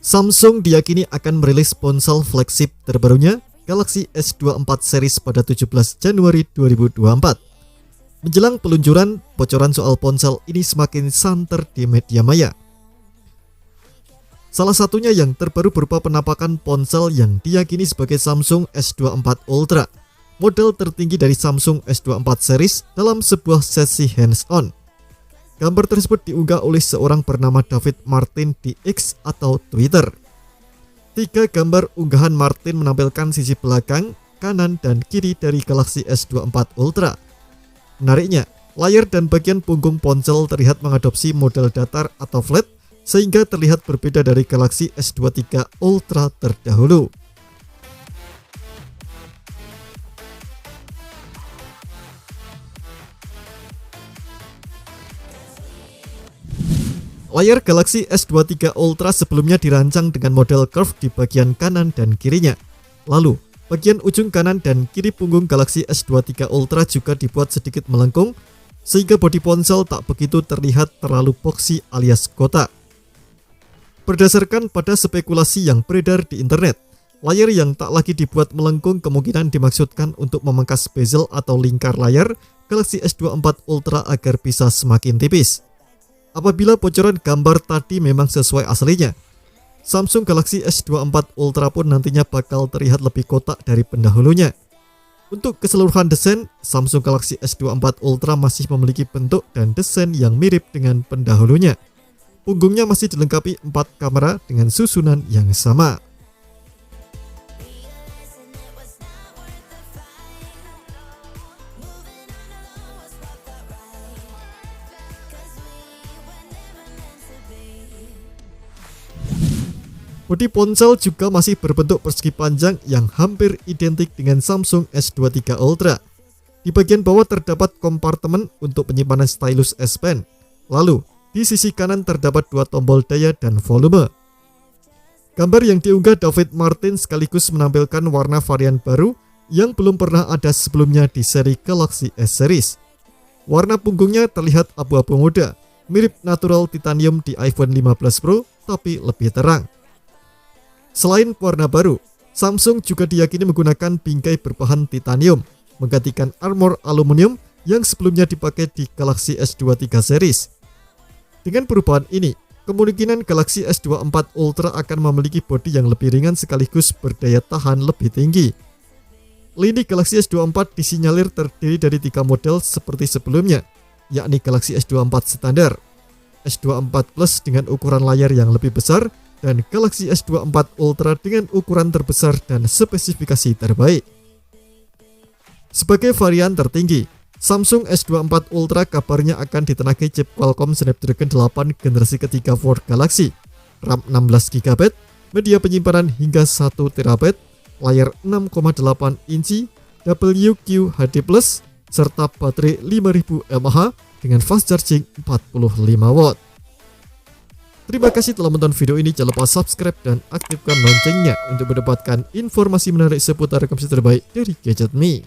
Samsung diyakini akan merilis ponsel flagship terbarunya Galaxy S24 series pada 17 Januari 2024. Menjelang peluncuran, bocoran soal ponsel ini semakin santer di media maya. Salah satunya yang terbaru berupa penampakan ponsel yang diyakini sebagai Samsung S24 Ultra, model tertinggi dari Samsung S24 series dalam sebuah sesi hands-on. Gambar tersebut diunggah oleh seorang bernama David Martin di X atau Twitter. 3 gambar unggahan Martin menampilkan sisi belakang, kanan, dan kiri dari Galaxy S24 Ultra. Menariknya, layar dan bagian punggung ponsel terlihat mengadopsi model datar atau flat, sehingga terlihat berbeda dari Galaxy S23 Ultra terdahulu. Layar Galaxy S23 Ultra sebelumnya dirancang dengan model curve di bagian kanan dan kirinya. Lalu, bagian ujung kanan dan kiri punggung Galaxy S23 Ultra juga dibuat sedikit melengkung, sehingga bodi ponsel tak begitu terlihat terlalu boxy alias kotak. Berdasarkan pada spekulasi yang beredar di internet, layar yang tak lagi dibuat melengkung kemungkinan dimaksudkan untuk memangkas bezel atau lingkar layar Galaxy S24 Ultra agar bisa semakin tipis. Apabila bocoran gambar tadi memang sesuai aslinya, Samsung Galaxy S24 Ultra pun nantinya bakal terlihat lebih kotak dari pendahulunya. Untuk keseluruhan desain, Samsung Galaxy S24 Ultra masih memiliki bentuk dan desain yang mirip dengan pendahulunya. Punggungnya masih dilengkapi 4 kamera dengan susunan yang sama. Bodi ponsel juga masih berbentuk persegi panjang yang hampir identik dengan Samsung S23 Ultra. Di bagian bawah terdapat kompartemen untuk penyimpanan stylus S Pen. Lalu, di sisi kanan terdapat 2 tombol daya dan volume. Gambar yang diunggah David Martin sekaligus menampilkan warna varian baru yang belum pernah ada sebelumnya di seri Galaxy S series. Warna punggungnya terlihat abu-abu muda, mirip natural titanium di iPhone 15 Pro, tapi lebih terang. Selain warna baru, Samsung juga diyakini menggunakan bingkai berbahan titanium, menggantikan armor aluminium yang sebelumnya dipakai di Galaxy S23 series. Dengan perubahan ini, kemungkinan Galaxy S24 Ultra akan memiliki bodi yang lebih ringan sekaligus berdaya tahan lebih tinggi. Lini Galaxy S24 disinyalir terdiri dari 3 model seperti sebelumnya, yakni Galaxy S24 standar, S24 Plus dengan ukuran layar yang lebih besar, dan Galaxy S24 Ultra dengan ukuran terbesar dan spesifikasi terbaik. Sebagai varian tertinggi, Samsung S24 Ultra kabarnya akan ditenagai chip Qualcomm Snapdragon 8 generasi ketiga for Galaxy, RAM 16GB, media penyimpanan hingga 1TB, layar 6,8 inci, WQHD+, serta baterai 5000 mAh dengan fast charging 45W. Terima kasih telah menonton video ini. Jangan lupa subscribe dan aktifkan loncengnya untuk mendapatkan informasi menarik seputar komputer terbaik dari Gadget Me.